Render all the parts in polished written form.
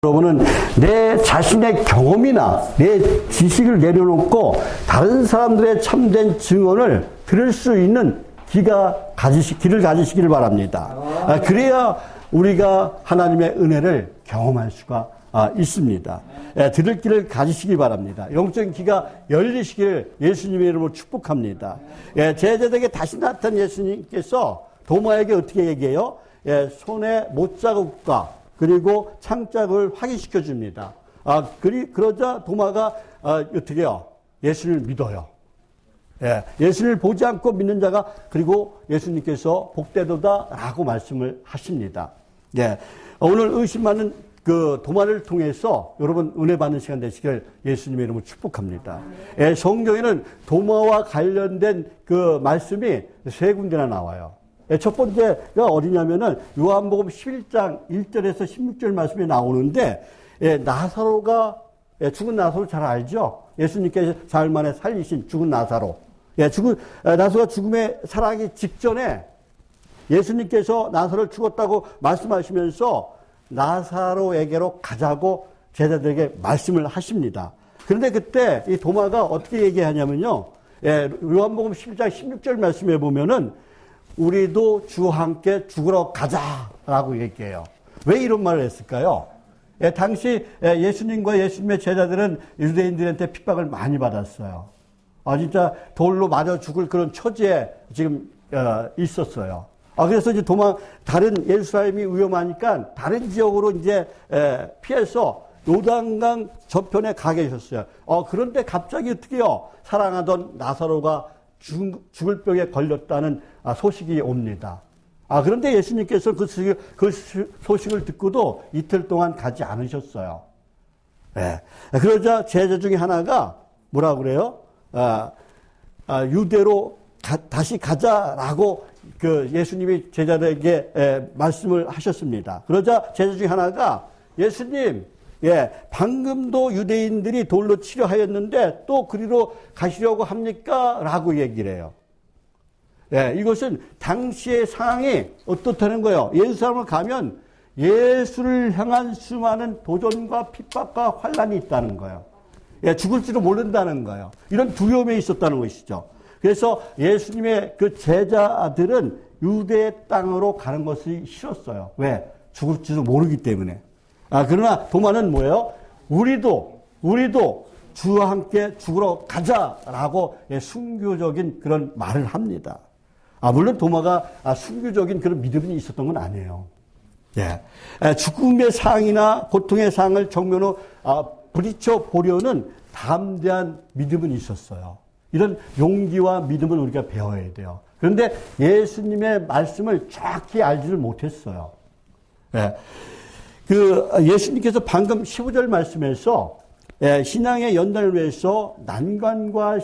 여러분은 내 자신의 경험이나 내 지식을 내려놓고 다른 사람들의 참된 증언을 들을 수 있는 길을 가지시기를 바랍니다. 그래야 우리가 하나님의 은혜를 경험할 수가 있습니다. 들을 길을 가지시기 바랍니다. 영적인 귀가 열리시기를 예수님의 이름으로 축복합니다. 제자들에게 다시 나타난 예수님께서 도마에게 어떻게 얘기해요? 손에 못자국과 그리고 창자국을 확인시켜 줍니다. 그러자 도마가 어떻게 해요? 예수를 믿어요. 예수를 보지 않고 믿는 자가 그리고 예수님께서 복되도다라고 말씀을 하십니다. 오늘 의심하는 그 도마를 통해서 여러분 은혜 받는 시간 되시길 예수님의 이름으로 축복합니다. 성경에는 도마와 관련된 그 말씀이 세 군데나 나와요. 첫 번째가 어디냐면은 요한복음 11장 1절에서 16절 말씀이 나오는데 나사로가 죽은 나사로 잘 알죠? 예수님께서 사흘 만에 살리신 죽은 나사로. 나사로가 죽음에 살아가기 직전에 예수님께서 나사로를 죽었다고 말씀하시면서 나사로에게로 가자고 제자들에게 말씀을 하십니다. 그런데 그때 이 도마가 어떻게 얘기하냐면요. 요한복음 11장 16절 말씀에 보면은 우리도 주와 함께 죽으러 가자라고 얘기해요. 왜 이런 말을 했을까요? 당시 예수님과 예수님의 제자들은 유대인들한테 핍박을 많이 받았어요. 진짜 돌로 맞아 죽을 그런 처지에 지금 있었어요. 그래서 이제 다른 예루살렘이 위험하니까 다른 지역으로 이제 피해서 요단강 저편에 가 계셨어요. 그런데 갑자기 어떻게요? 사랑하던 나사로가 죽을 병에 걸렸다는 소식이 옵니다. 그런데 예수님께서 그 소식을 듣고도 이틀 동안 가지 않으셨어요. 그러자 제자 중에 하나가 뭐라고 그래요? 유대로 다시 가자라고 그 예수님이 제자들에게 말씀을 하셨습니다. 그러자 제자 중에 하나가 예수님, 방금도 유대인들이 돌로 치려하였는데 또 그리로 가시려고 합니까? 라고 얘기를 해요. 이것은 당시의 상황이 어떻다는 거예요? 예루살렘을 가면 예수를 향한 수많은 도전과 핍박과 환란이 있다는 거예요. 죽을지도 모른다는 거예요. 이런 두려움이 있었다는 것이죠. 그래서 예수님의 그 제자들은 유대 땅으로 가는 것이 싫었어요. 왜? 죽을지도 모르기 때문에. 그러나 도마는 뭐예요? 우리도 주와 함께 죽으러 가자라고 순교적인 그런 말을 합니다. 물론 도마가 순교적인 그런 믿음이 있었던 건 아니에요. 죽음의 상황이나 고통의 상황을 정면으로 부딪혀 보려는 담대한 믿음은 있었어요. 이런 용기와 믿음을 우리가 배워야 돼요. 그런데 예수님의 말씀을 정확히 알지를 못했어요. 예수님께서 방금 15절 말씀에서 신앙의 연단을 위해서 난관과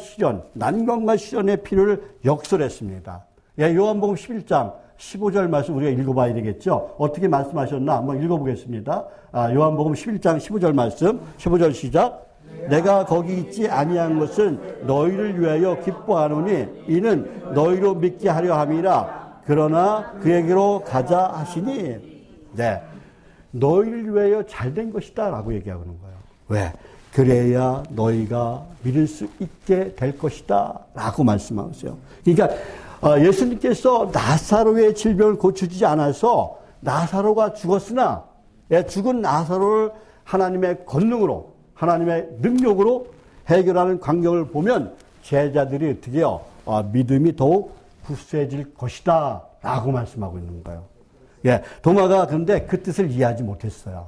시련의 필요를 역설했습니다. 요한복음 11장 15절 말씀 우리가 읽어봐야 되겠죠. 어떻게 말씀하셨나 한번 읽어보겠습니다. 요한복음 11장 15절 말씀 15절 시작. 내가 거기 있지 아니한 것은 너희를 위하여 기뻐하노니 이는 너희로 믿게 하려 함이라. 그러나 그에게로 가자 하시니 너희를 위하여 잘된 것이다 라고 얘기하고 있는 거예요. 왜? 그래야 너희가 믿을 수 있게 될 것이다 라고 말씀하세요. 그러니까 예수님께서 나사로의 질병을 고쳐주지 않아서 나사로가 죽었으나 죽은 나사로를 하나님의 권능으로 하나님의 능력으로 해결하는 광경을 보면 제자들이 어떻게 해요? 믿음이 더욱 굳세질 것이다 라고 말씀하고 있는 거예요. 도마가 그런데 그 뜻을 이해하지 못했어요.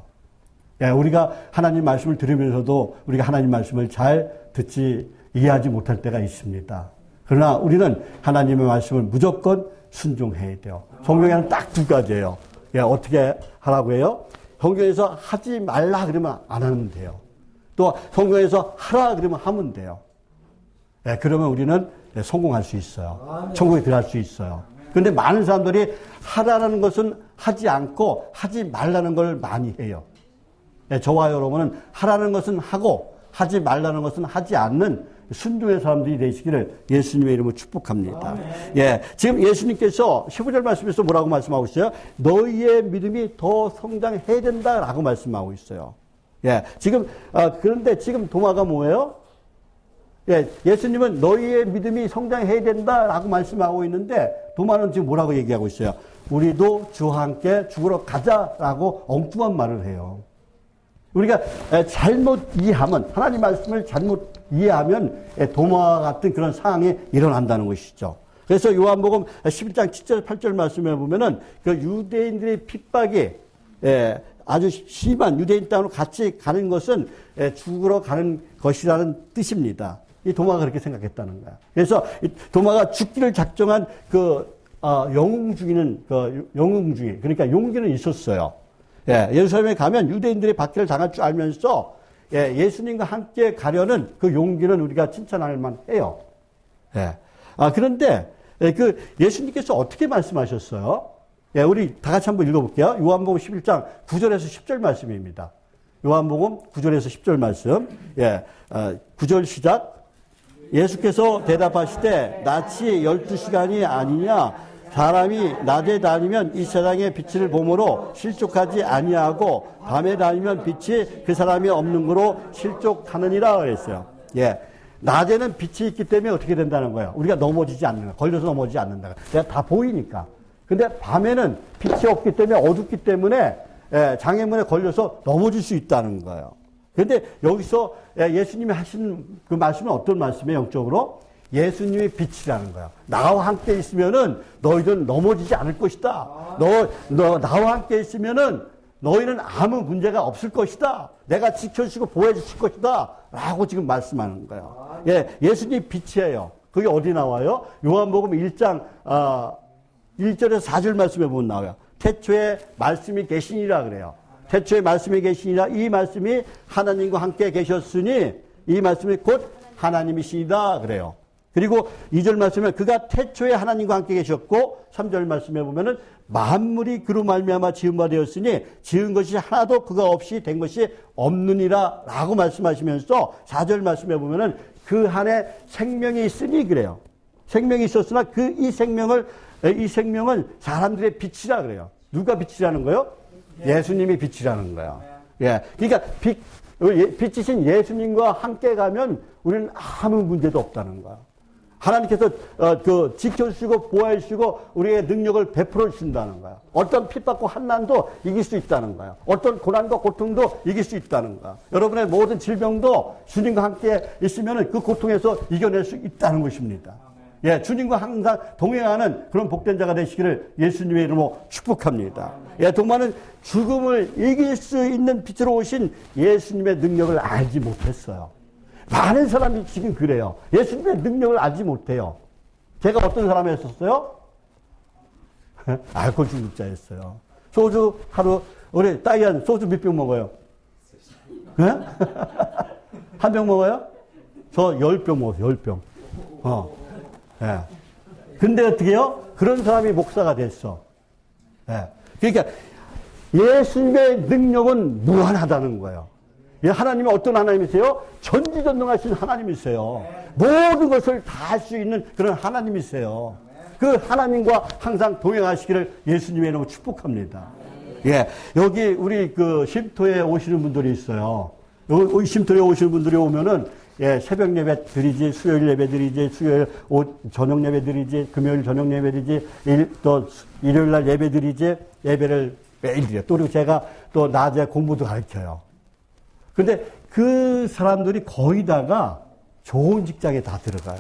우리가 하나님 말씀을 들으면서도 우리가 하나님 말씀을 잘 이해하지 못할 때가 있습니다. 그러나 우리는 하나님의 말씀을 무조건 순종해야 돼요. 성경에는 딱 두 가지예요. 어떻게 하라고 해요? 성경에서 하지 말라 그러면 안 하면 돼요. 또 성경에서 하라 그러면 하면 돼요. 그러면 우리는 성공할 수 있어요. 천국에 들어갈 수 있어요. 그런데 많은 사람들이 하라는 것은 하지 않고 하지 말라는 걸 많이 해요. 저와 여러분은 하라는 것은 하고 하지 말라는 것은 하지 않는 순종의 사람들이 되시기를 예수님의 이름으로 축복합니다. 예, 지금 예수님께서 15절 말씀에서 뭐라고 말씀하고 있어요? 너희의 믿음이 더 성장해야 된다라고 말씀하고 있어요. 예, 지금 그런데 지금 도마가 뭐예요? 예, 예수님은 너희의 믿음이 성장해야 된다라고 말씀하고 있는데 도마는 지금 뭐라고 얘기하고 있어요? 우리도 주와 함께 죽으러 가자라고 엉뚱한 말을 해요. 우리가 잘못 이해하면, 하나님 말씀을 잘못 이해하면 도마와 같은 그런 상황이 일어난다는 것이죠. 그래서 요한복음 11장 7절 8절 말씀에 보면은 그 유대인들의 핍박이 아주 심한 유대인 땅으로 같이 가는 것은 죽으러 가는 것이라는 뜻입니다. 이 도마가 그렇게 생각했다는 거야. 그래서 이 도마가 죽기를 작정한 영웅 중에, 그러니까 용기는 있었어요. 예, 예루살렘에 가면 유대인들이 박해를 당할 줄 알면서 예수님과 함께 가려는 그 용기는 우리가 칭찬할 만해요. 예. 그런데 그 예수님께서 어떻게 말씀하셨어요? 예, 우리 다 같이 한번 읽어볼게요. 요한복음 11장 9절에서 10절 말씀입니다. 요한복음 9절에서 10절 말씀. 예, 9절 시작. 예수께서 대답하시되 낯이 12시간이 아니냐? 사람이 낮에 다니면 이 세상의 빛을 보므로 실족하지 아니하고 밤에 다니면 빛이 그 사람이 없는 거로 실족하느니라 그랬어요. 예. 낮에는 빛이 있기 때문에 어떻게 된다는 거예요? 우리가 넘어지지 않는 거예요. 걸려서 넘어지지 않는다. 내가 다 보이니까. 근데 밤에는 빛이 없기 때문에 어둡기 때문에 장애물에 걸려서 넘어질 수 있다는 거예요. 그런데 여기서 예수님이 하신 그 말씀은 어떤 말씀이에요? 영적으로? 예수님이 빛이라는 거야. 나와 함께 있으면은 너희들은 넘어지지 않을 것이다. 너 나와 함께 있으면은 너희는 아무 문제가 없을 것이다. 내가 지켜주시고 보호해 주실 것이다. 라고 지금 말씀하는 거예요. 예, 예수님이 빛이에요. 그게 어디 나와요? 요한복음 1장 1절에서 4절 말씀에 보면 나와요. 태초에 말씀이 계시니라 그래요. 태초에 말씀이 계시니라, 이 말씀이 하나님과 함께 계셨으니 이 말씀이 곧 하나님이시다 그래요. 그리고 2절 말씀에 그가 태초에 하나님과 함께 계셨고 3절 말씀에 보면은 만물이 그로 말미암아 지은 바 되었으니 지은 것이 하나도 그가 없이 된 것이 없느니라 라고 말씀하시면서 4절 말씀에 보면은 그 안에 생명이 있으니 그래요. 생명이 있었으나 이 생명은 사람들의 빛이라 그래요. 누가 빛이라는 거예요? 예수님이 빛이라는 거예요. 예. 그러니까 빛이신 예수님과 함께 가면 우리는 아무 문제도 없다는 거야. 하나님께서 지켜주시고 보호해주시고 우리의 능력을 베풀어 주신다는 거야. 어떤 핍박과 환난도 이길 수 있다는 거야. 어떤 고난과 고통도 이길 수 있다는 거야. 여러분의 모든 질병도 주님과 함께 있으면 그 고통에서 이겨낼 수 있다는 것입니다. 예, 주님과 항상 동행하는 그런 복된 자가 되시기를 예수님의 이름으로 축복합니다. 예, 도마는 죽음을 이길 수 있는 빛으로 오신 예수님의 능력을 알지 못했어요. 많은 사람이 지금 그래요. 예수님의 능력을 알지 못해요. 제가 어떤 사람이었었어요? 알코올 중독자였어요. 소주 하루, 우리 따이한 소주 몇 병 먹어요? 네? 한 병 먹어요? 저 10병 먹었어요, 10병. 예. 근데 어떻게 해요? 그런 사람이 목사가 됐어. 예. 그러니까 예수님의 능력은 무한하다는 거예요. 하나님은 어떤 하나님이세요? 전지전능하신 하나님이세요. 모든 것을 다 할 수 있는 그런 하나님이세요. 그 하나님과 항상 동행하시기를 예수님의 이름으로 축복합니다. 예, 여기 우리 쉼터에 오시는 분들이 있어요. 여기 쉼터에 오시는 분들이 오면은 예, 새벽 예배 드리지, 수요일 예배 드리지, 수요일 저녁 예배 드리지, 금요일 저녁 예배 드리지, 또 일요일 날 예배 드리지, 예배를 매일 드려요. 또 그리고 제가 또 낮에 공부도 가르쳐요. 근데 그 사람들이 거의 다가 좋은 직장에 다 들어가요.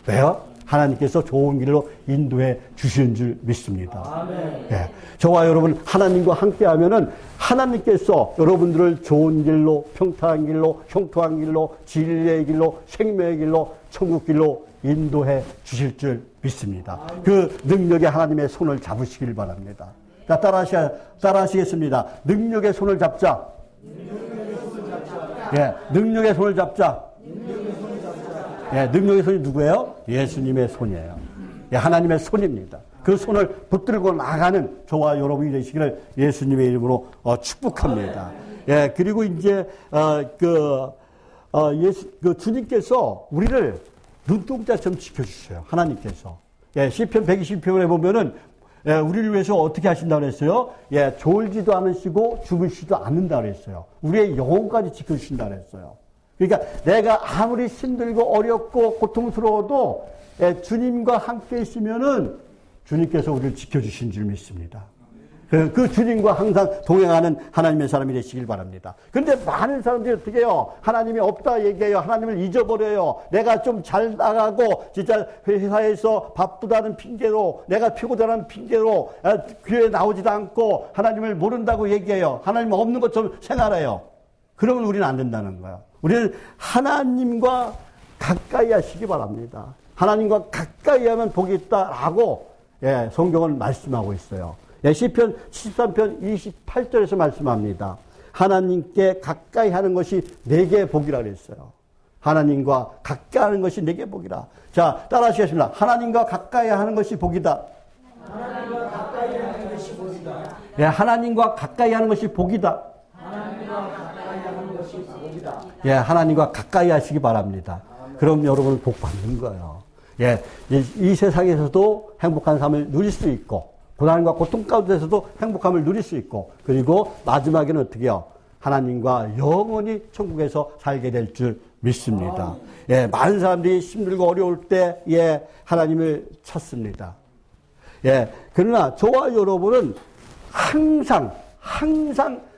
왜요? 하나님께서 좋은 길로 인도해 주시는 줄 믿습니다. 예. 저와 여러분 하나님과 함께 하면은 하나님께서 여러분들을 좋은 길로, 평탄한 길로, 형통한 길로, 진리의 길로, 생명의 길로, 천국 길로 인도해 주실 줄 믿습니다. 그 능력의 하나님의 손을 잡으시길 바랍니다. 자, 따라하시겠습니다. 능력의 손을 잡자. 예, 능력의 손을 잡자. 예, 능력의 손이 누구예요? 예수님의 손이에요. 예, 하나님의 손입니다. 그 손을 붙들고 나가는 저와 여러분이 되시기를 예수님의 이름으로 축복합니다. 예, 그리고 이제 그 주님께서 우리를 눈동자처럼 지켜주셔요. 하나님께서. 예, 시편 120편에 보면은, 예, 우리를 위해서 어떻게 하신다고 그랬어요? 예, 졸지도 않으시고 주무시지도 않는다고 그랬어요. 우리의 영혼까지 지켜주신다고 그랬어요. 그러니까 내가 아무리 힘들고 어렵고 고통스러워도, 예, 주님과 함께 있으면은 주님께서 우리를 지켜주신 줄 믿습니다. 그 주님과 항상 동행하는 하나님의 사람이 되시길 바랍니다. 그런데 많은 사람들이 어떻게 해요? 하나님이 없다 얘기해요. 하나님을 잊어버려요. 내가 좀 잘 나가고 진짜 회사에서 바쁘다는 핑계로, 내가 피곤하다는 핑계로 교회에 나오지도 않고 하나님을 모른다고 얘기해요. 하나님 없는 것처럼 생활해요. 그러면 우리는 안 된다는 거예요. 우리는 하나님과 가까이 하시기 바랍니다. 하나님과 가까이 하면 복이 있다라고, 예, 성경은 말씀하고 있어요. 예, 시편 73편 28절에서 말씀합니다. 하나님께 가까이 하는 것이 내게 복이라 그랬어요. 하나님과 가까이 하는 것이 내게 복이라. 자, 따라 하시겠습니다. 하나님과 가까이 하는 것이 복이다. 하나님과 가까이 하는 것이 복이다. 예, 하나님과 가까이 하는 것이 복이다. 하나님과 가까이 하는 것이 복이다. 예, 하나님과 가까이 하시기 바랍니다. 그럼 여러분은 복 받는 거예요. 예, 이 세상에서도 행복한 삶을 누릴 수 있고, 고난과 고통 가운데서도 행복함을 누릴 수 있고, 그리고 마지막에는 어떻게 해요? 하나님과 영원히 천국에서 살게 될 줄 믿습니다. 예, 많은 사람들이 힘들고 어려울 때, 예, 하나님을 찾습니다. 예, 그러나 저와 여러분은 항상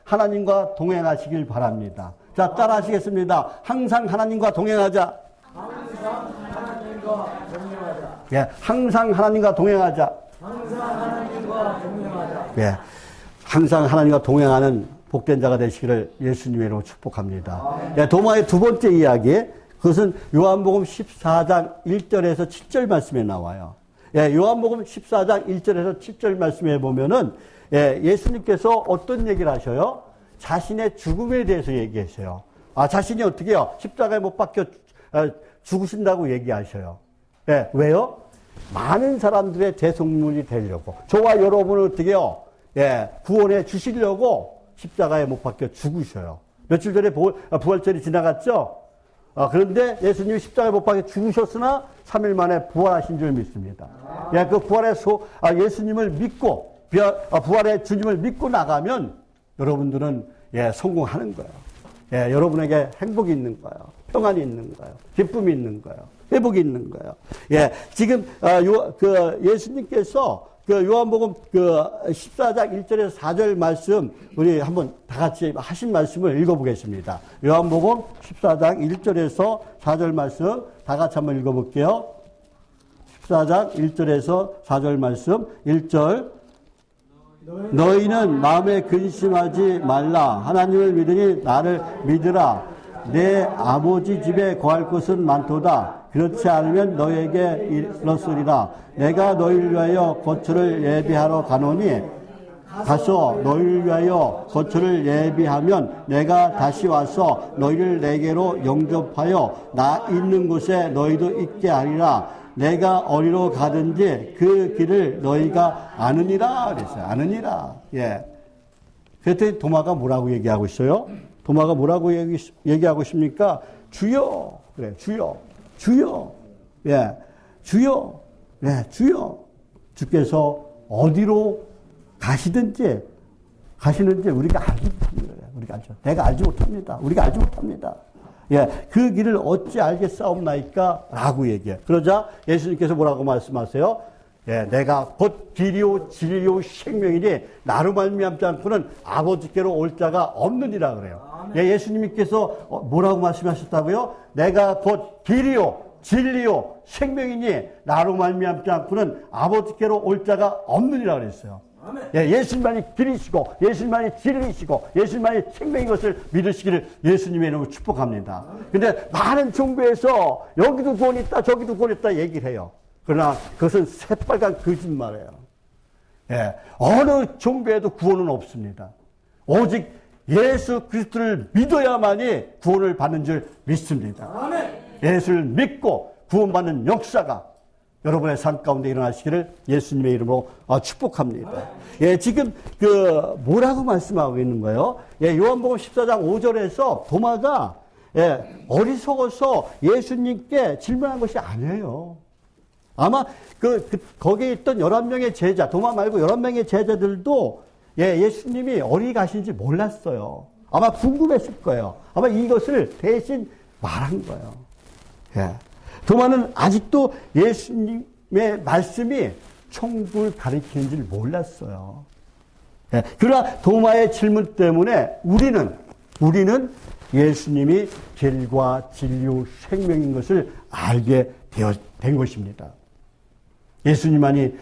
하나님과 동행하시길 바랍니다. 자, 따라 하시겠습니다. 항상 하나님과 동행하자. 항상 하나님과 동행하자. 예, 항상 하나님과 동행하자. 항상 하나님과 동행하자. 예, 항상 하나님과 동행하는 복된 자가 되시기를 예수님의 이름으로 축복합니다. 예, 도마의 두 번째 이야기, 그것은 요한복음 14장 1절에서 7절 말씀에 나와요. 예, 요한복음 14장 1절에서 7절 말씀에 보면은, 예, 예수님께서 어떤 얘기를 하셔요? 자신의 죽음에 대해서 얘기하셔요. 자신이 어떻게 해요? 십자가에 못 박혀 죽으신다고 얘기하셔요. 예, 왜요? 많은 사람들의 대속물이 되려고. 저와 여러분을 어떻게 해요? 예, 구원해 주시려고 십자가에 못 박혀 죽으셔요. 며칠 전에 부활절이 지나갔죠? 그런데 예수님이 십자가에 못 박혀 죽으셨으나 3일 만에 부활하신 줄 믿습니다. 예, 그 부활의 예수님을 믿고, 부활의 주님을 믿고 나가면 여러분들은, 예, 성공하는 거예요. 예, 여러분에게 행복이 있는 거예요. 평안이 있는 거예요. 기쁨이 있는 거예요. 회복이 있는 거예요. 예, 지금, 예수님께서 요한복음 14장 1절에서 4절 말씀, 우리 한번 다 같이 하신 말씀을 읽어보겠습니다. 요한복음 14장 1절에서 4절 말씀, 다 같이 한번 읽어볼게요. 14장 1절에서 4절 말씀, 1절. 너희는 마음에 근심하지 말라. 하나님을 믿으니 나를 믿으라. 내 아버지 집에 거할 곳은 많도다. 그렇지 않으면 너에게 이르렀으리라. 내가 너희를 위하여 거처를 예비하러 가노니 가서 너희를 위하여 거처를 예비하면 내가 다시 와서 너희를 내게로 영접하여 나 있는 곳에 너희도 있게 하리라. 내가 어디로 가든지 그 길을 너희가 아느니라 그랬어요. 아느니라. 예. 그랬더니 도마가 뭐라고 얘기하고 있어요? 도마가 뭐라고 얘기하고 있습니까? 주여. 그래, 주여. 주여. 예. 주여. 예, 주여. 주께서 어디로 가시는지 우리가 알지 못합니다. 내가 알지 못합니다. 우리가 알지 못합니다. 예, 그 길을 어찌 알겠사옵나이까? 라고 얘기해. 그러자 예수님께서 뭐라고 말씀하세요? 예, 내가 곧 길이요 진리요 생명이니 나로 말미암지 않고는 아버지께로 올 자가 없느니라 그래요. 예, 예수님께서 뭐라고 말씀하셨다고요? 내가 곧 길이요 진리요 생명이니 나로 말미암지 않고는 아버지께로 올 자가 없느니라 그랬어요. 예, 예수님만이 길이시고 예수님만이 진리시고 예수님만이 생명인 것을 믿으시기를 예수님의 이름으로 축복합니다. 근데 많은 종교에서 여기도 구원 있다 저기도 구원 있다 얘기를 해요. 그러나 그것은 새빨간 거짓말이에요. 예, 어느 종교에도 구원은 없습니다. 오직 예수 그리스도를 믿어야만이 구원을 받는 줄 믿습니다. 예수를 믿고 구원받는 역사가 여러분의 삶 가운데 일어나시기를 예수님의 이름으로 축복합니다. 예, 지금 뭐라고 말씀하고 있는 거예요? 예, 요한복음 14장 5절에서 도마가 어리석어서 예수님께 질문한 것이 아니에요. 아마 거기에 있던 11명의 제자, 도마 말고 11명의 제자들도 예수님이 어디 가신지 몰랐어요. 아마 궁금했을 거예요. 아마 이것을 대신 말한 거예요. 도마는 아직도 예수님의 말씀이 천국을 가리키는 줄 몰랐어요. 그러나 도마의 질문 때문에 우리는 예수님이 길과 진리요 생명인 것을 알게 된 것입니다. 예수님만이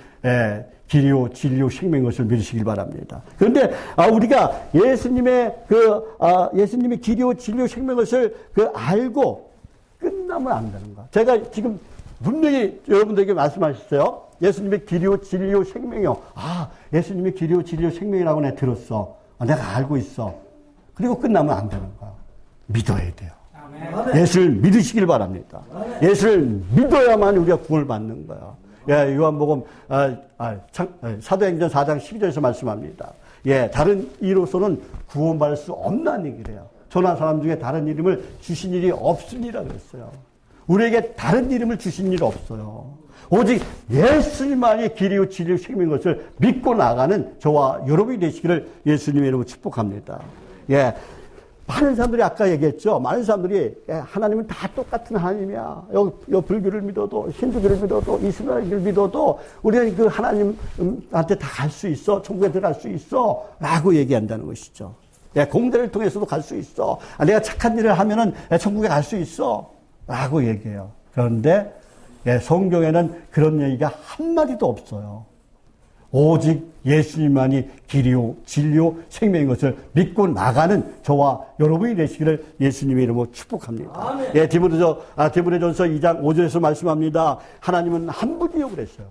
길이요 진리요 생명인 것을 믿으시길 바랍니다. 그런데 우리가 예수님이 길이요 진리요 생명인 것을 알고 끝나면 안 되는 거야. 제가 지금 분명히 여러분들에게 말씀하셨어요. 예수님의 길이요 진리요 생명이요. 예수님의 길이요 진리요 생명이라고 내가 들었어. 내가 알고 있어. 그리고 끝나면 안 되는 거야. 믿어야 돼요. 예수를 믿으시길 바랍니다. 예수를 믿어야만 우리가 구원을 받는 거야. 요한복음 사도행전 4장 12절에서 말씀합니다. 다른 이로서는 구원받을 수 없는 얘기래요. 전한 사람 중에 다른 이름을 주신 일이 없으니라 그랬어요. 우리에게 다른 이름을 주신 일 없어요. 오직 예수님만이 길이요 진리요 생명인 것을 믿고 나가는 저와 여러분이 되시기를 예수님의 이름으로 축복합니다. 많은 사람들이 아까 얘기했죠. 많은 사람들이 하나님은 다 똑같은 하나님이야. 여기 불교를 믿어도 힌두교를 믿어도 이슬람교를 믿어도 우리는 그 하나님한테 다 갈 수 있어. 천국에 들어갈 수 있어. 라고 얘기한다는 것이죠. 공대를 통해서도 갈 수 있어. 내가 착한 일을 하면은 천국에 갈 수 있어. 라고 얘기해요. 그런데 성경에는 그런 얘기가 한마디도 없어요. 오직 예수님만이 길이요 진리요 생명인 것을 믿고 나가는 저와 여러분이 되시기를 예수님의 이름으로 축복합니다. 디모데전서 2장 5절에서 말씀합니다. 하나님은 한 분이요 그랬어요.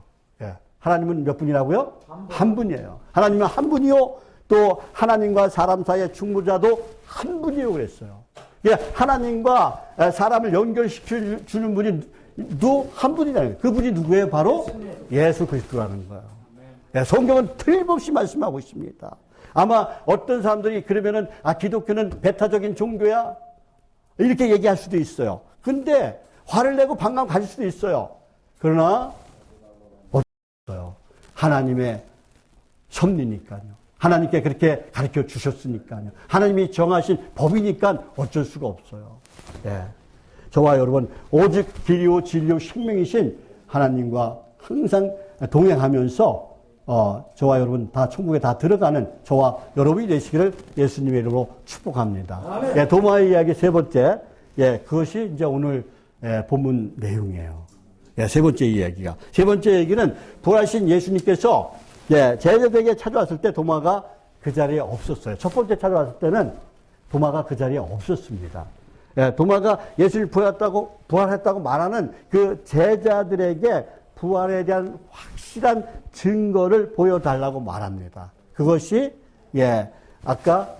하나님은 몇 분이라고요? 한 분이에요. 하나님은 한 분이요. 또 하나님과 사람 사이의 중보자도 한 분이요 그랬어요. 하나님과 사람을 연결시켜 주는 분이 또 한 분이잖아요. 그분이 누구예요? 바로 예수 그리스도라는 거예요. 성경은 틀림없이 말씀하고 있습니다. 아마 어떤 사람들이 그러면은 기독교는 배타적인 종교야 이렇게 얘기할 수도 있어요. 근데 화를 내고 방광 가질 수도 있어요. 그러나 어떠세요? 하나님의 섭리니까요. 하나님께 그렇게 가르쳐 주셨으니까요. 하나님이 정하신 법이니까 어쩔 수가 없어요. 저와 여러분 오직 길이요 진리요 생명이신 하나님과 항상 동행하면서 저와 여러분 다 천국에 다 들어가는 저와 여러분이 되시기를 예수님의 이름으로 축복합니다. 도마의 이야기 세 번째, 그것이 이제 오늘 본문 내용이에요. 세 번째 이야기가. 세 번째 얘기는 부활하신 예수님께서 제자들에게 찾아왔을 때 도마가 그 자리에 없었어요. 첫 번째 찾아왔을 때는 도마가 그 자리에 없었습니다. 도마가 예수를 부활했다고 말하는 그 제자들에게 부활에 대한 확실한 증거를 보여달라고 말합니다. 그것이 아까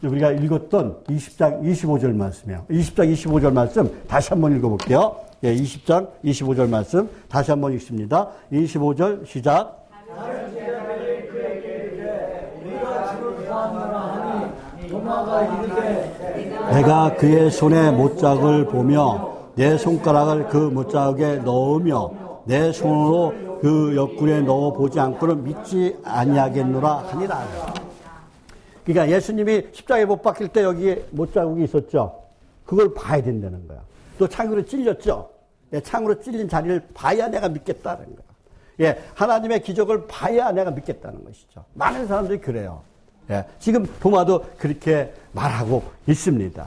우리가 읽었던 20장 25절 말씀이에요. 20장 25절 말씀 다시 한번 읽어볼게요. 20장 25절 말씀 다시 한번 읽습니다. 25절 시작. 다른 제자들이 그에게 이르되 우리가 주를 구하노라 하니 도마가 이르되 내가 그의 손에 못자국을 보며 내 손가락을 그 못자국에 넣으며 내 손으로 그 옆구리에 넣어 보지 않고는 믿지 아니하겠노라 하니라. 그러니까 예수님이 십자가에 못 박힐 때 여기에 못자국이 있었죠. 그걸 봐야 된다는 거야. 또 창으로 찔렸죠. 창으로 찔린 자리를 봐야 내가 믿겠다는 거야. 하나님의 기적을 봐야 내가 믿겠다는 것이죠. 많은 사람들이 그래요. 지금 도마도 그렇게 말하고 있습니다.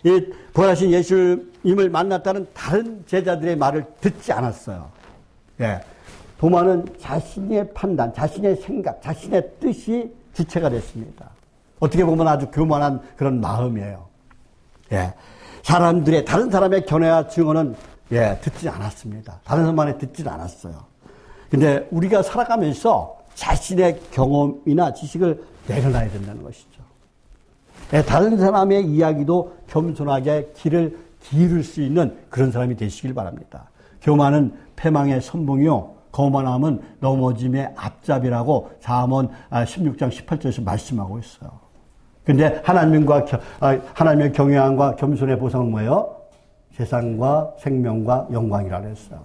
이 부활하신 예수님을 만났다는 다른 제자들의 말을 듣지 않았어요. 도마는 자신의 판단, 자신의 생각, 자신의 뜻이 주체가 됐습니다. 어떻게 보면 아주 교만한 그런 마음이에요. 다른 사람의 견해와 증언은 듣지 않았습니다. 다른 사람만에 듣지 않았어요. 근데 우리가 살아가면서 자신의 경험이나 지식을 내려놔야 된다는 것이죠. 다른 사람의 이야기도 겸손하게 길을 기울일 수 있는 그런 사람이 되시길 바랍니다. 교만은 패망의 선봉이요 거만함은 넘어짐의 앞잡이라고 잠언 16장 18절에서 말씀하고 있어요. 근데 하나님의 경외함과 겸손의 보상은 뭐예요? 세상과 생명과 영광이라 그랬어요.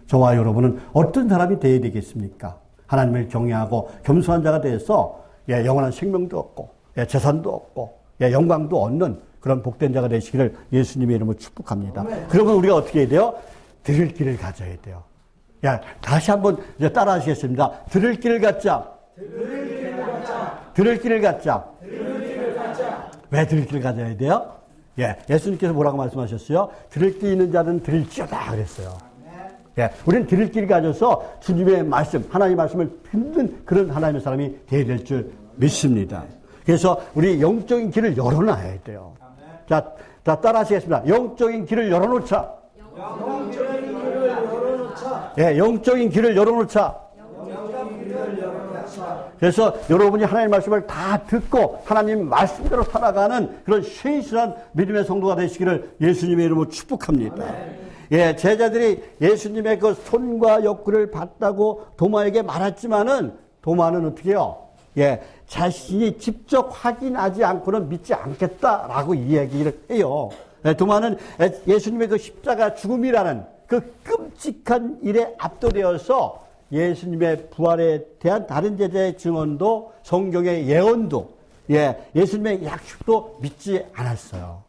저와 여러분은 어떤 사람이 되어야 되겠습니까? 하나님을 경외하고 겸손한 자가 되어서 영원한 생명도 얻고 재산도 얻고 영광도 얻는 그런 복된 자가 되시기를 예수님의 이름으로 축복합니다. 그러면 우리가 어떻게 해야 돼요? 들을 길을 가져야 돼요. 다시 한번 이제 따라 하시겠습니다. 들을 길을 갖자. 들을 길을 갖자. 들을 길을 갖자. 들을 길을 갖자. 왜 들을 길을 가져야 돼요? 예수님께서 뭐라고 말씀하셨어요? 들을 길 있는 자는 들을지어다 그랬어요. 우리는 들을 길을 가져서 주님의 말씀, 하나님의 말씀을 듣는 그런 하나님의 사람이 되어야 될 줄 믿습니다. 그래서 우리 영적인 길을 열어놔야 돼요. 자, 따라 하시겠습니다. 영적인 길을 열어놓자. 영적인 길을 열어놓자. 영적인 길을 열어놓자. 그래서 여러분이 하나님의 말씀을 다 듣고 하나님 말씀대로 살아가는 그런 신실한 믿음의 성도가 되시기를 예수님의 이름으로 축복합니다. 제자들이 예수님의 그 손과 옆구리를 봤다고 도마에게 말했지만은 도마는 어떻게 해요? 자신이 직접 확인하지 않고는 믿지 않겠다라고 이야기를 해요. 도마는 예수님의 그 십자가 죽음이라는 그 끔찍한 일에 압도되어서 예수님의 부활에 대한 다른 제자의 증언도 성경의 예언도 예수님의 약속도 믿지 않았어요.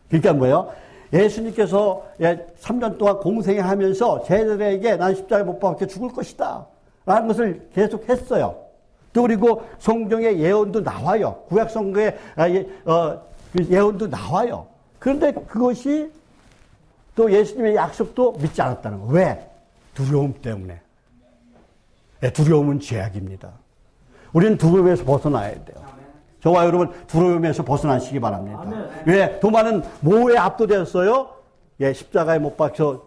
그러니까 뭐예요? 예수님께서 3년 동안 공생하면서 제자들에게 난 십자가에 못 박혀 죽을 것이다 라는 것을 계속 했어요. 또 그리고 성경의 예언도 나와요. 구약 성경의 예언도 나와요. 그런데 그것이 또 예수님의 약속도 믿지 않았다는 거예요. 왜? 두려움 때문에. 두려움은 죄악입니다. 우리는 두려움에서 벗어나야 돼요. 저와 여러분 두려움에서 벗어나시기 바랍니다. 왜? 도마는 뭐에 압도되었어요? 십자가에 못 박혀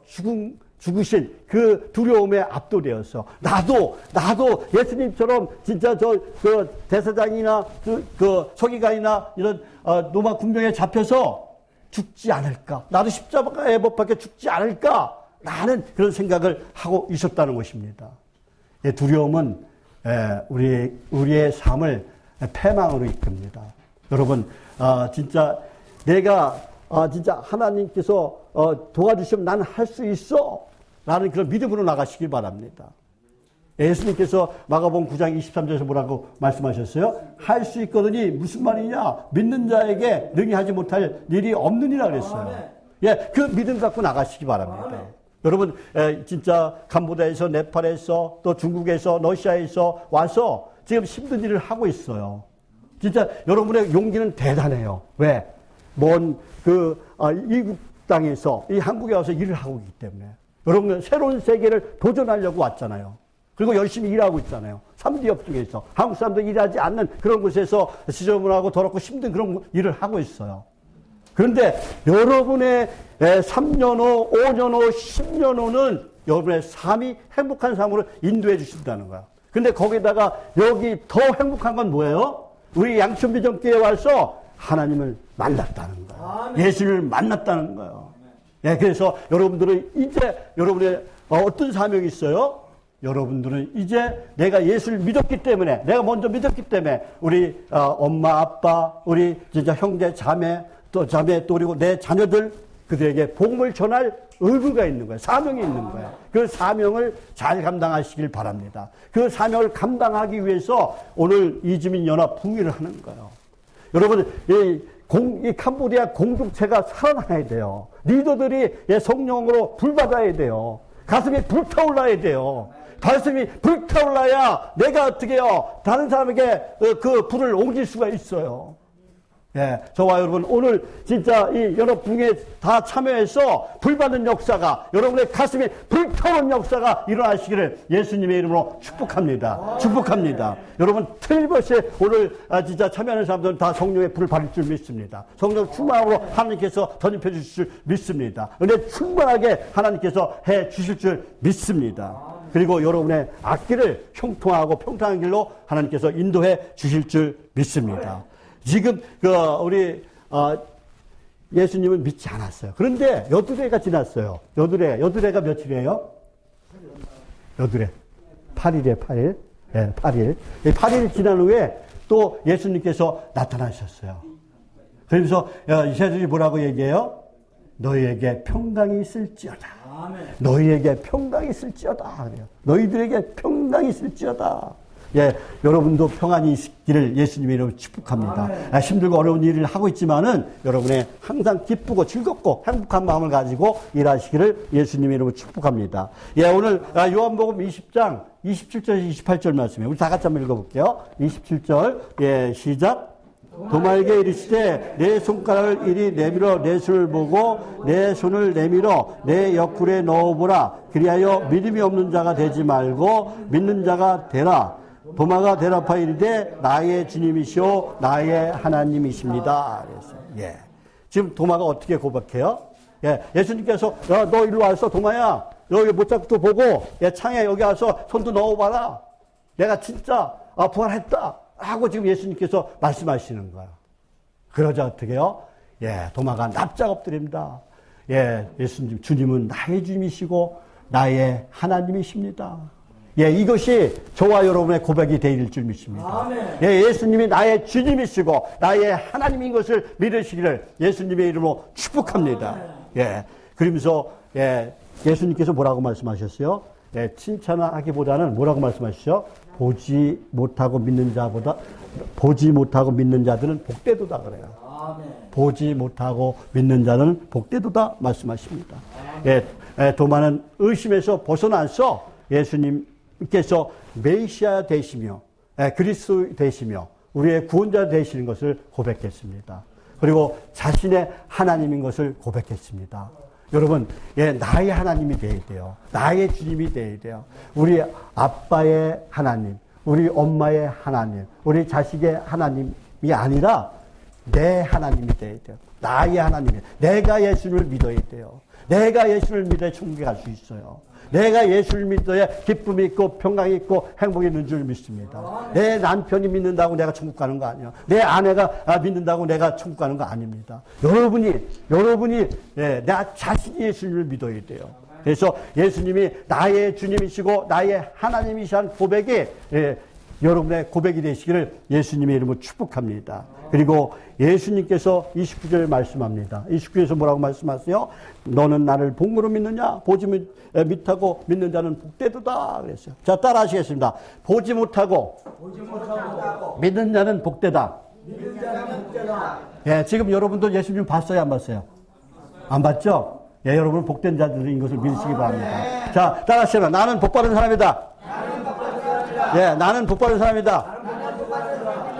죽으신 그 두려움에 압도되었어. 나도 예수님처럼 진짜 그 대사장이나 그 서기관이나 이런 로마 군병에 잡혀서 죽지 않을까? 나도 십자가에 못 박혀 죽지 않을까? 라는 그런 생각을 하고 있었다는 것입니다. 두려움은 우리의 삶을 패망으로 이끕니다. 여러분, 진짜 내가 진짜 하나님께서 도와주시면 나는 할 수 있어 라는 그런 믿음으로 나가시길 바랍니다. 예수님께서 마가복음 9장 23절에서 뭐라고 말씀하셨어요? 할 수 있거든이 무슨 말이냐? 믿는 자에게 능히 하지 못할 일이 없느니라 그랬어요. 그 믿음 갖고 나가시기 바랍니다. 여러분, 진짜 캄보디아에서, 네팔에서, 또 중국에서, 러시아에서 와서 지금 힘든 일을 하고 있어요. 진짜 여러분의 용기는 대단해요. 왜? 이국 땅에서, 이 한국에 와서 일을 하고 있기 때문에. 여러분, 새로운 세계를 도전하려고 왔잖아요. 그리고 열심히 일하고 있잖아요. 3D 업종에서. 한국 사람도 일하지 않는 그런 곳에서 지저분하고 더럽고 힘든 그런 일을 하고 있어요. 그런데 여러분의 3년 후, 5년 후, 10년 후는 여러분의 삶이 행복한 삶으로 인도해 주신다는 거야. 근데 거기다가 여기 더 행복한 건 뭐예요? 우리 양천비전교회에 와서 하나님을 만났다는 거예요. 예수님을 만났다는 거예요. 그래서 여러분들은 이제 여러분의 어떤 사명이 있어요? 여러분들은 이제 내가 예수를 믿었기 때문에, 내가 먼저 믿었기 때문에 우리 엄마, 아빠, 우리 진짜 형제, 자매, 또 그리고 내 자녀들, 그들에게 복음을 전할 의무가 있는 거예요. 사명이 있는 거예요. 그 사명을 잘 감당하시길 바랍니다. 그 사명을 감당하기 위해서 오늘 이주민 연합 부의를 하는 거예요. 여러분, 이 캄보디아 공동체가 살아나야 돼요. 리더들이 성령으로 불받아야 돼요. 가슴이 불타올라야 돼요. 가슴이 불타올라야 내가 어떻게 해요? 다른 사람에게 그 불을 옮길 수가 있어요. 저와 여러분 오늘 진짜 이 연합 부흥에 다 참여해서 불받는 역사가, 여러분의 가슴에 불타오른 역사가 일어나시기를 예수님의 이름으로 축복합니다. 축복합니다. 여러분 틀림없이 오늘 진짜 참여하는 사람들은 다 성령의 불을 받을 줄 믿습니다. 성령 충만으로 하나님께서 덧입혀 주실 줄 믿습니다. 은혜 충만하게 하나님께서 해 주실 줄 믿습니다. 그리고 여러분의 앞길을 형통하고 평탄한 길로 하나님께서 인도해 주실 줄 믿습니다. 지금 우리 예수님은 믿지 않았어요. 그런데 여드레가 지났어요. 여드레가 며칠이에요? 여드레 8일이에요. 8일. 8일 지난 후에 또 예수님께서 나타나셨어요. 그러면서 이세들이 뭐라고 얘기해요? 너희에게 평강이 있을지어다. 아멘. 너희에게 평강이 있을지어다. 그래요. 너희들에게 평강이 있을지어다. 예, 여러분도 평안이 있기를 예수님의 이름으로 축복합니다. 힘들고 어려운 일을 하고 있지만은 여러분의 항상 기쁘고 즐겁고 행복한 마음을 가지고 일하시기를 예수님의 이름으로 축복합니다. 예, 오늘 요한복음 20장 27절 28절 말씀이에요. 우리 다 같이 한번 읽어볼게요. 27절 예, 시작. 도마에게 이르시되 내 손가락을 이리 내밀어 내 손을 보고 내 손을 내밀어 내 옆구리에 넣어보라. 그리하여 믿음이 없는 자가 되지 말고 믿는 자가 되라. 도마가 대답하여 이르되 나의 주님이시오 나의 하나님이십니다. 그랬어요. 예. 지금 도마가 어떻게 고백해요? 예. 예수님께서 너 일로 와서 도마야 여기 못잡고 보고 창에 여기 와서 손도 넣어봐라. 내가 진짜 부활했다 하고 지금 예수님께서 말씀하시는 거예요. 그러자 어떻게 해요? 예, 도마가 납작 엎드립니다. 예, 예수님, 주님은 나의 주님이시고 나의 하나님이십니다. 예, 이것이 저와 여러분의 고백이 되릴 줄 믿습니다. 아멘. 예, 예수님이 나의 주님이시고 나의 하나님인 것을 믿으시기를 예수님의 이름으로 축복합니다. 예, 그러면서 예, 예수님께서 뭐라고 말씀하셨어요? 예, 칭찬하기보다는 뭐라고 말씀하시죠? 보지 못하고 믿는 자들은 복되도다 그래요. 아멘. 보지 못하고 믿는 자는 복되도다 말씀하십니다. 예, 도마는 의심에서 벗어나서 예수님께서 메시아 되시며 그리스도 되시며 우리의 구원자 되시는 것을 고백했습니다. 그리고 자신의 하나님인 것을 고백했습니다. 여러분, 예, 나의 하나님이 되어야 돼요. 나의 주님이 되어야 돼요. 우리 아빠의 하나님, 우리 엄마의 하나님, 우리 자식의 하나님이 아니라 내 하나님이 되어야 돼요. 나의 하나님이. 내가 예수를 믿어야 돼요. 내가 예수를 믿어야 천국에 갈 수 있어요. 내가 예수를 믿어야 기쁨이 있고 평강이 있고 행복이 있는 줄 믿습니다. 내 남편이 믿는다고 내가 천국 가는 거 아니에요. 내 아내가 믿는다고 내가 천국 가는 거 아닙니다. 여러분이 나 자신이 예수님을 믿어야 돼요. 그래서 예수님이 나의 주님이시고 나의 하나님이시한 고백이 여러분의 고백이 되시기를 예수님의 이름으로 축복합니다. 그리고 예수님께서 29절 말씀합니다. 29절에서 뭐라고 말씀하세요? 너는 나를 복으로 믿느냐? 보지 못하고 믿는 자는 복되도다 그랬어요. 자, 따라 하시겠습니다. 보지 못하고 믿는 자는 복되다. 예, 지금 여러분도 예수님 봤어요, 안 봤어요? 안 봤죠? 예, 여러분 복된 자들인 것을 믿으시기 바랍니다. 자, 따라 하시면 나는 복받은 사람이다. 예, 나는 복받은 사람이다.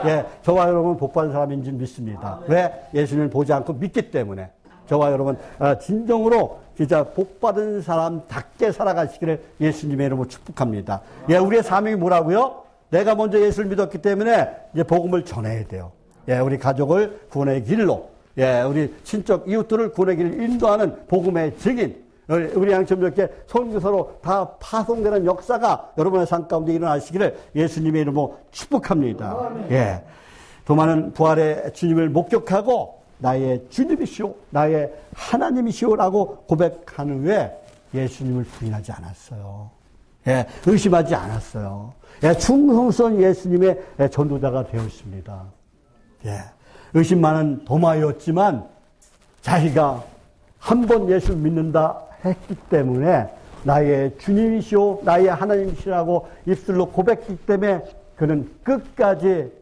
예, 저와 여러분 복받은 사람인 줄 믿습니다. 왜? 예수님을 보지 않고 믿기 때문에. 저와 여러분 진정으로 진짜 복받은 사람답게 살아가시기를 예수님의 이름으로 축복합니다. 예, 우리의 사명이 뭐라고요? 내가 먼저 예수를 믿었기 때문에 이제 복음을 전해야 돼요. 예, 우리 가족을 구원의 길로, 예, 우리 친척 이웃들을 구원의 길을 인도하는 복음의 증인. 우리 양처럼 이렇게 선교사로 다 파송되는 역사가 여러분의 삶 가운데 일어나시기를 예수님의 이름으로 축복합니다. 예. 도마는 부활의 주님을 목격하고 나의 주님이시오, 나의 하나님이시오라고 고백한 후에 예수님을 부인하지 않았어요. 예. 의심하지 않았어요. 예. 충성스러운 예수님의 전도자가 되었습니다. 예. 의심 많은 도마였지만 자기가 한 번 예수를 믿는다 했기 때문에 나의 주님이시오 나의 하나님이시라고 입술로 고백했기 때문에 그는 끝까지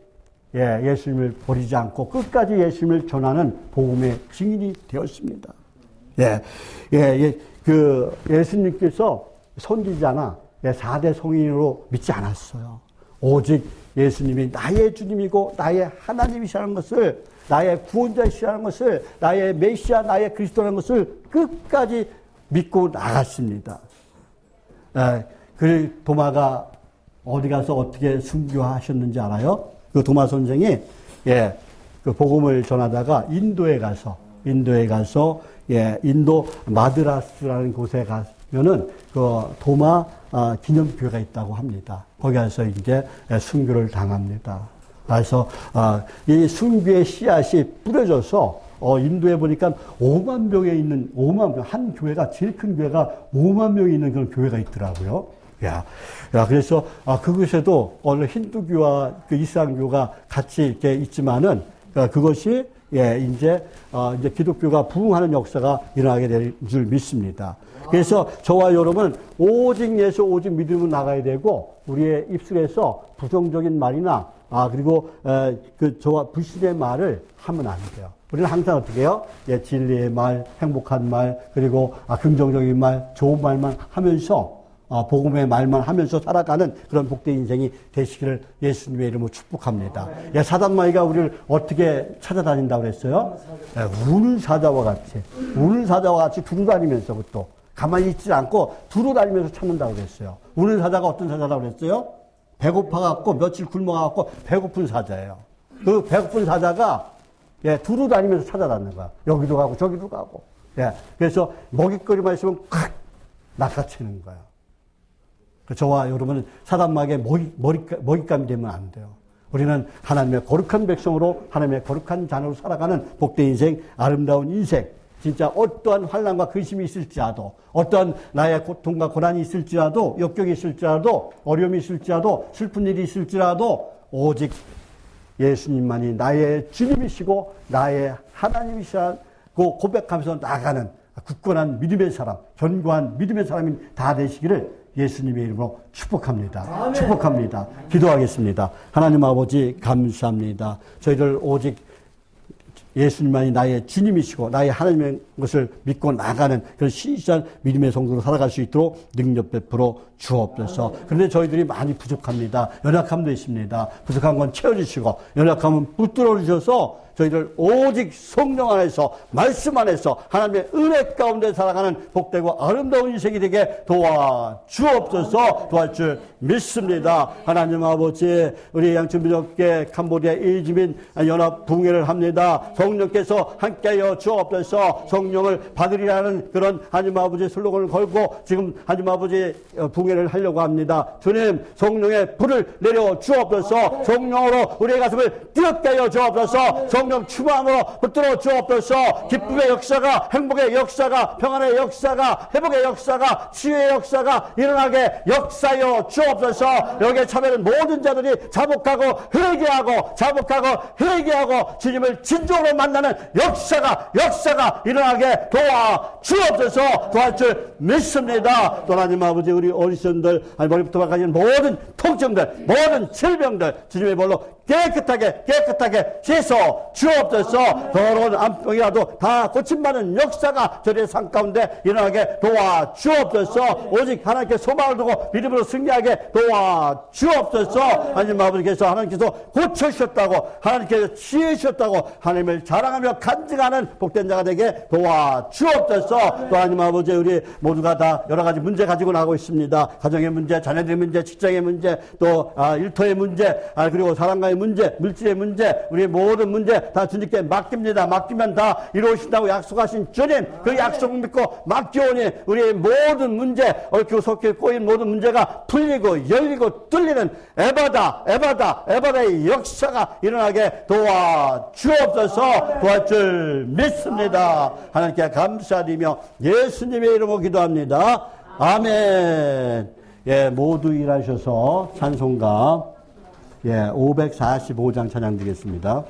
예수님을 버리지 않고 끝까지 예수님을 전하는 복음의 증인이 되었습니다. 그 예수님께서 선지자나 4대 성인으로 믿지 않았어요. 오직 예수님이 나의 주님이고 나의 하나님이시라는 것을, 나의 구원자이시라는 것을, 나의 메시아, 나의 그리스도라는 것을 끝까지 믿고 나갔습니다. 그 도마가 어디 가서 어떻게 순교하셨는지 알아요? 그 도마 선생이 그 복음을 전하다가 인도에 가서 인도 마드라스라는 곳에 가면은 그 도마 기념교회가 있다고 합니다. 거기 가서 이제 순교를 당합니다. 그래서 이 순교의 씨앗이 뿌려져서 인도에 보니까 5만 명에 있는 5만 명, 한 교회가 제일 큰 교회가 5만 명이 있는 그런 교회가 있더라고요. 그래서 그것에도 오늘 힌두교와 그 이슬람교가 같이 이렇게 있지만은 그것이 이제 기독교가 부흥하는 역사가 일어나게 될 줄 믿습니다. 그래서 저와 여러분은 오직 예수, 오직 믿음으로 나가야 되고 우리의 입술에서 부정적인 말이나 그리고 저와 불신의 말을 하면 안 돼요. 우리는 항상 어떻게 해요? 진리의 말, 행복한 말, 그리고 긍정적인 말, 좋은 말만 하면서 복음의 말만 하면서 살아가는 그런 복된 인생이 되시기를 예수님의 이름으로 축복합니다. 사단마귀가 우리를 어떻게 찾아다닌다고 그랬어요? 우는 사자와 같이 두루 다니면서부터 가만히 있지 않고 두루 다니면서 찾는다고 그랬어요. 우는 사자가 어떤 사자라고 그랬어요? 배고파갖고 며칠 굶어갖고 배고픈 사자예요. 그 배고픈 사자가 두루 다니면서 찾아다니는 거야. 여기도 가고 저기도 가고. 그래서 먹잇거리만 있으면 콱 낚아채는 거야. 저와 여러분은 사단마귀의 먹잇감이 되면 안 돼요. 우리는 하나님의 거룩한 백성으로 하나님의 거룩한 자녀로 살아가는 복된 인생, 아름다운 인생, 진짜 어떠한 환난과 근심이 있을지라도, 어떠한 나의 고통과 고난이 있을지라도, 역경이 있을지라도, 어려움이 있을지라도, 슬픈 일이 있을지라도 오직 예수님만이 나의 주님이시고 나의 하나님이시라고 고백하면서 나가는 굳건한 믿음의 사람, 견고한 믿음의 사람이 다 되시기를 예수님의 이름으로 축복합니다. 아멘. 축복합니다. 기도하겠습니다. 하나님 아버지 감사합니다. 저희들 오직 예수님만이 나의 주님이시고 나의 하나님의 것을 믿고 나가는 그런 신실한 믿음의 성도로 살아갈 수 있도록 능력 베풀어 주옵소서. 그런데 저희들이 많이 부족합니다. 연약함도 있습니다. 부족한 건 채워주시고 연약함은 붙들어 주셔서 저희들 오직 성령 안에서 말씀 안에서 하나님의 은혜 가운데 살아가는 복되고 아름다운 인생이 되게 도와주옵소서. 도와줄 줄 믿습니다. 하나님 아버지, 우리 양천민족계 캄보디아 이주민 연합 붕괴를 합니다. 성령께서 함께하여 주옵소서. 성령을 받으리라는 그런 하나님 아버지 슬로건을 걸고 지금 하나님 아버지 붕괴를 하려고 합니다. 주님, 성령의 불을 내려 주옵소서. 성령으로 우리의 가슴을 뜨겁게 하여 주옵소서. 성령 충만으로 붙들어 주옵소서. 기쁨의 역사가, 행복의 역사가, 평안의 역사가, 회복의 역사가, 치유의 역사가 일어나게 역사여 주옵소서. 여기에 참여하는 모든 자들이 자복하고 회개하고 주님을 진정으로 만나는 역사가 일어나게 도와 주옵소서. 도와줄 줄 믿습니다. 또 하나님 아버지, 우리 어르신들 머리부터 발까지 모든 통증들, 모든 질병들 주님의 볼로 깨끗하게 씻어 주옵소서. 더러운 암병이라도 다 고침받는 역사가 저희의 삶 가운데 일어나게 도와 주옵소서. 오직 하나님께 소망을 두고 믿음으로 승리하게 도와 주옵소서. 하나님 아버지께서 하나님께서 고쳐주셨다고, 하나님께서 치유하셨다고 하나님을 자랑하며 간증하는 복된 자가 되게 도와 주옵소서. 또 하나님 아버지, 우리 모두가 다 여러 가지 문제 가지고 나오고 있습니다. 가정의 문제, 자녀들의 문제, 직장의 문제, 또 일터의 문제, 그리고 사람과의 문제, 물질의 문제, 우리의 모든 문제 다 주님께 맡깁니다. 맡기면 다 이루어진다고 약속하신 주님, 그 약속을 믿고 맡겨오니 우리의 모든 문제, 얽히고 섞여 꼬인 모든 문제가 풀리고 열리고 뚫리는 에바다의 역사가 일어나게 도와 주옵소서. 도와줄 줄 믿습니다. 하나님께 감사드리며 예수님의 이름으로 기도합니다. 아멘. 모두 일하셔서 찬송가 545장 찬양 드리겠습니다.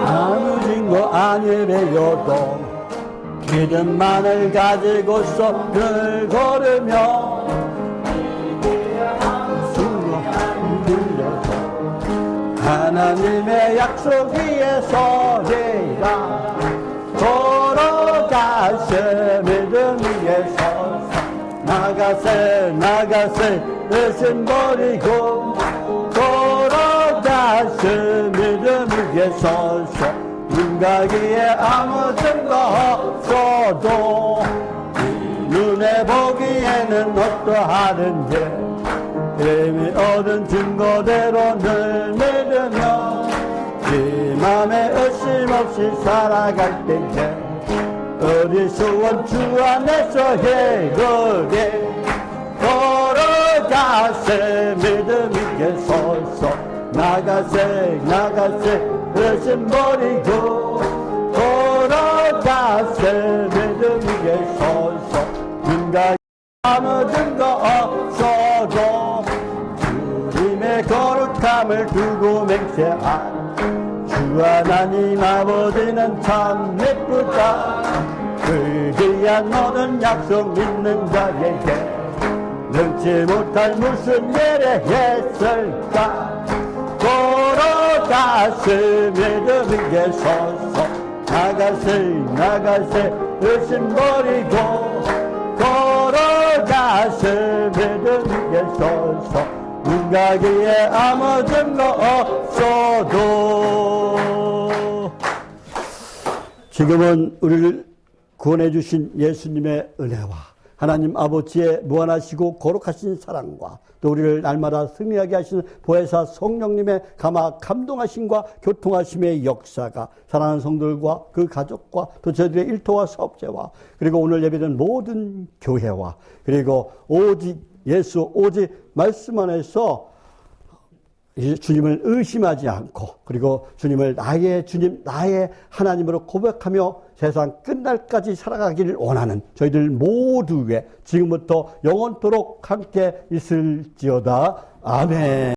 아무 증거 안 예배여도 믿음만을 가지고서 늘 걸으며 하나님의 약속 위에 서리라. 걸어가세 믿음 위에 서서 나가세 의심 버리고 걸어가세 믿음 위에 서서 눈가기에 아무 증거 없어도 눈에 보기에는 어떠하든지 이미 얻은 증거대로 늘 믿으며 이 맘에 의심 없이 살아갈 때에 우리 소원 주 안에서 해결해. 걸어가세 믿음 있게 서서 나가세 나가세 의심 버리고 걸어가세 믿음 위에 서서 인간 아무 증거 없어도 주님의 거룩함을 두고 맹세한 주 하나님 아버지는 참 예쁘다. 그 귀한 모든 약속 믿는 자에게 능치 못할 무슨 예를 했을까. 걸어가세 믿음 위에 서서 나가세 나가세 의심 버리고 걸어가세 믿음 위에 서서 눈 가기에 아무 증거 없어도. 지금은 우리를 구원해 주신 예수님의 은혜와 하나님 아버지의 무한하시고 거룩하신 사랑과 또 우리를 날마다 승리하게 하시는 보혜사 성령님의 감동하심과 교통하심의 역사가 사랑하는 성도들과 그 가족과 또 저희들의 일터와 사업체와 그리고 오늘 예배된 모든 교회와 그리고 오직 예수 오직 말씀 안에서 주님을 의심하지 않고 그리고 주님을 나의 주님 나의 하나님으로 고백하며 세상 끝날까지 살아가기를 원하는 저희들 모두에 지금부터 영원토록 함께 있을지어다. 아멘.